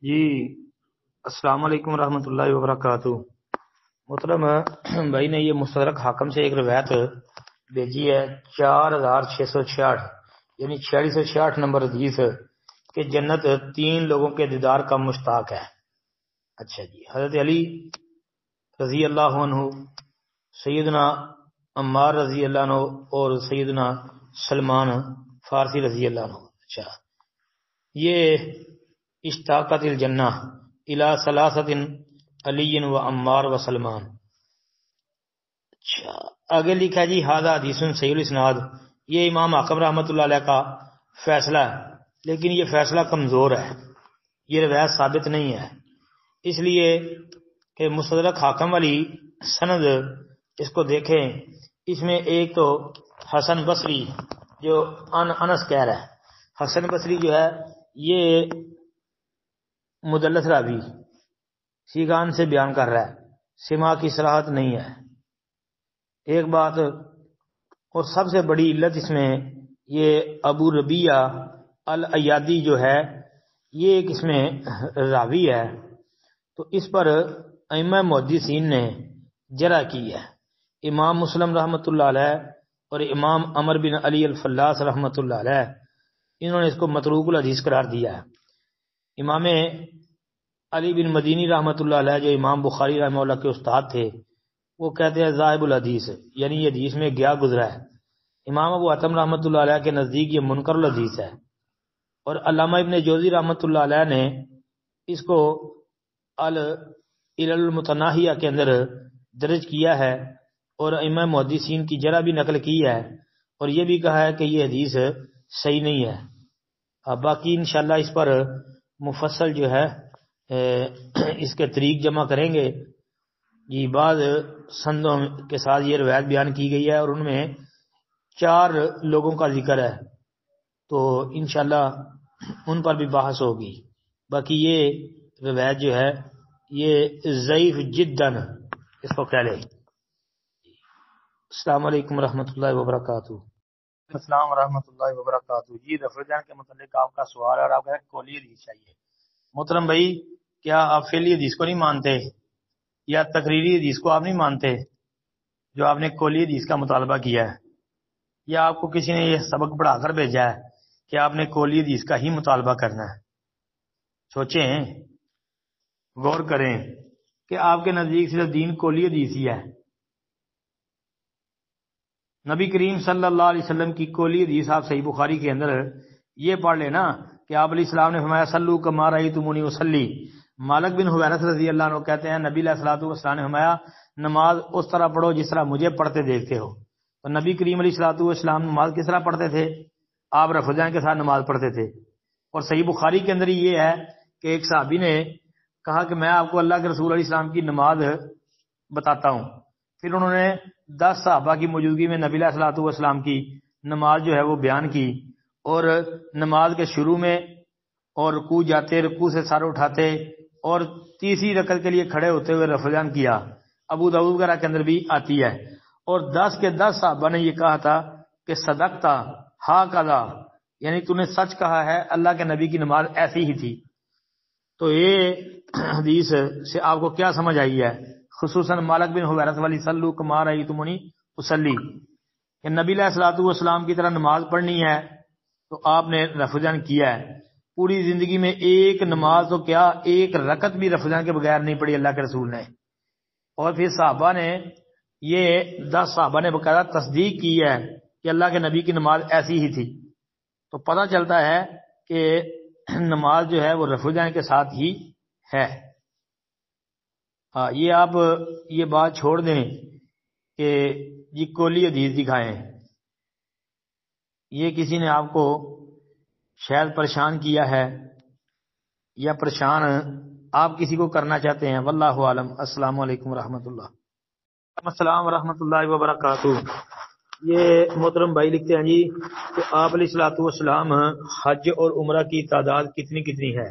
جی السلام علیکم ورحمۃ اللہ وبرکاتہ۔ محترم بھائی نے یہ مستدرک حاکم سے ایک روایت بھیجی ہے 4666 یعنی 4666 نمبر حدیث کہ جنت 3 لوگوں کے دیدار کا مشتاق ہے۔ اچھا جی، حضرت علی رضی اللہ عنہ، سیدنا عمار رضی اللہ عنہ اور سیدنا سلمان فارسی رضی اللہ عنہ۔ اچھا، یہ اشتاقت الجنہ الی ثلاثۃ علی و عمار و سلمان۔ اچھا، آگے لکھا جی ھذا حدیث صحیح الاسناد، یہ امام حاکم رحمۃ اللہ علیہ کا فیصلہ ہے، لیکن یہ فیصلہ کمزور ہے، یہ روایت ثابت نہیں ہے، اس لیے کہ مستدرک حاکم والی سند اس کو دیکھیں، اس میں ایک تو حسن بصری جو انس کہہ رہا ہے، حسن بصری جو ہے یہ مدلس راوی سیغان سے بیان کر رہا ہے، سما کی صراحت نہیں ہے ایک بات، اور سب سے بڑی علت اس میں یہ ابو ربیعہ الایادی جو ہے یہ ایک اس میں راوی ہے، تو اس پر ائمہ محدثین نے جرح کی ہے۔ امام مسلم رحمۃ اللہ علیہ اور امام عمر بن علی الفلاس رحمۃ اللہ علیہ انہوں نے اس کو متروک الحدیث قرار دیا ہے۔ امام علی بن مدینی رحمۃ اللہ علیہ جو امام بخاری رحمہ اللہ کے استاد تھے، وہ کہتے ہیں ذاہب الحدیث، یعنی یہ حدیث میں گیا گزرا ہے۔ امام ابو حاتم رحمۃ اللہ علیہ کے نزدیک یہ منکر الحدیث ہے، اور علامہ ابن جوزی رحمۃ اللہ علیہ نے اس کو العلل المتناہیہ کے اندر درج کیا ہے، اور ائمہ محدثین کی جرح بھی نقل کی ہے، اور یہ بھی کہا ہے کہ یہ حدیث صحیح نہیں ہے۔ باقی انشاءاللہ اس پر مفصل جو ہے اس کے طریق جمع کریں گے جی۔ بعض سندوں کے ساتھ یہ روایت بیان کی گئی ہے، اور ان میں 4 لوگوں کا ذکر ہے، تو انشاءاللہ ان پر بھی بحث ہوگی۔ باقی یہ روایت جو ہے یہ ضعیف جداً اس کو کہہ لیں۔ السلام علیکم ورحمۃ اللہ وبرکاتہ۔ السلام ورحمۃ اللہ وبرکاتہ۔ جی رفع جان کے متعلق آپ کا سوال ہے، اور آپ کا قولی حدیث چاہیے۔ محترم بھائی، کیا آپ فعلی حدیث کو نہیں مانتے، یا تقریری حدیث کو آپ نہیں مانتے جو آپ نے قولی حدیث کا مطالبہ کیا ہے، یا آپ کو کسی نے یہ سبق پڑھا کر بھیجا ہے کہ آپ نے قولی حدیث کا ہی مطالبہ کرنا ہے؟ سوچیں، غور کریں کہ آپ کے نزدیک صرف دین قولی حدیث ہی ہے۔ نبی کریم صلی اللہ علیہ وسلم کی قولی حدیث آپ صحیح بخاری کے اندر یہ پڑھ لینا کہ آپ علیہ السلام نے فرمایا صلو کما رأیتمونی اصلی۔ مالک بن حویرث رضی اللہ عنہ کہتے ہیں نبی علیہ الصلوۃ والسلام نے فرمایا نماز اس طرح پڑھو جس طرح مجھے پڑھتے دیکھتے ہو۔ تو نبی کریم علیہ الصلوۃ والسلام نماز کس طرح پڑھتے تھے؟ آپ رفع جان کے ساتھ نماز پڑھتے تھے، اور صحیح بخاری کے اندر یہ ہے کہ ایک صحابی نے کہا کہ میں آپ کو اللہ کے رسول علیہ السلام کی نماز بتاتا ہوں، پھر انہوں نے 10 صحابہ کی موجودگی میں نبی علیہ الصلوۃ والسلام کی نماز جو ہے وہ بیان کی، اور نماز کے شروع میں اور رکوع جاتے، رکوع سے سر اٹھاتے، اور تیسری رکعت کے لیے کھڑے ہوتے ہوئے رفع جان کیا، ابو داؤد وغیرہ کے اندر بھی آتی ہے۔ اور 10 کے 10 صحابہ نے یہ کہا تھا کہ صدقتا ہا کذا، یعنی تو نے سچ کہا ہے، اللہ کے نبی کی نماز ایسی ہی تھی۔ تو یہ حدیث سے آپ کو کیا سمجھ آئی ہے؟ خصوصاً مالک بن حویرث والی صلو کما رأیتمونی اصلی، کہ نبی علیہ الصلوۃ والسلام کی طرح نماز پڑھنی ہے تو آپ نے رفع جان کیا ہے۔ پوری زندگی میں ایک نماز تو کیا ایک رکعت بھی رفع جان کے بغیر نہیں پڑھی اللہ کے رسول نے۔ اور پھر صحابہ نے یہ 10 صحابہ نے باقاعدہ تصدیق کی ہے کہ اللہ کے نبی کی نماز ایسی ہی تھی، تو پتہ چلتا ہے کہ نماز جو ہے وہ رفع جان کے ساتھ ہی ہے۔ یہ آپ یہ بات چھوڑ دیں کہ یہ قولی حدیث دکھائیں، یہ کسی نے آپ کو شاید پریشان کیا ہے، یا پریشان آپ کسی کو کرنا چاہتے ہیں، واللہ عالم۔ السلام علیکم ورحمۃ اللہ۔ السلام ورحمۃ اللہ وبرکاتہ۔ یہ محترم بھائی لکھتے ہیں جی کہ آپ علیہ الصلوۃ والسلام حج اور عمرہ کی تعداد کتنی ہے؟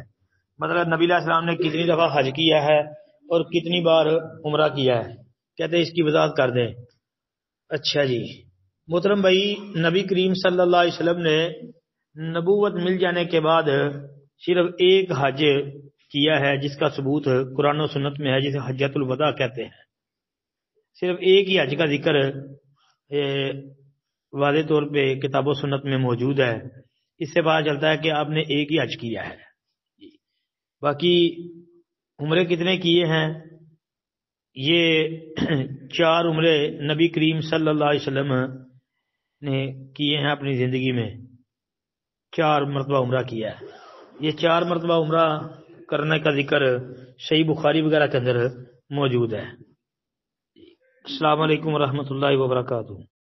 مطلب نبی علیہ السلام نے کتنی دفعہ حج کیا ہے اور کتنی بار عمرہ کیا ہے؟ کہتے ہیں اس کی وضاحت کر دیں۔ اچھا جی محترم بھائی، نبی کریم صلی اللہ علیہ وسلم نے نبوت مل جانے کے بعد صرف ایک حج کیا ہے جس کا ثبوت قرآن و سنت میں ہے، جسے حجۃ الوداع کہتے ہیں. صرف ایک ہی حج کا ذکر واضح طور پہ کتاب و سنت میں موجود ہے. اس سے پتہ چلتا ہے کہ آپ نے ایک ہی حج کیا ہے. باقی عمرے کتنے کیے ہیں؟ یہ 4 عمرے نبی کریم صلی اللہ علیہ وسلم نے کیے ہیں اپنی زندگی میں. 4 مرتبہ عمرہ کیا ہے. یہ 4 مرتبہ عمرہ کرنے کا ذکر صحیح بخاری وغیرہ کے اندر موجود ہے. السلام علیکم ورحمۃ اللہ وبرکاتہ.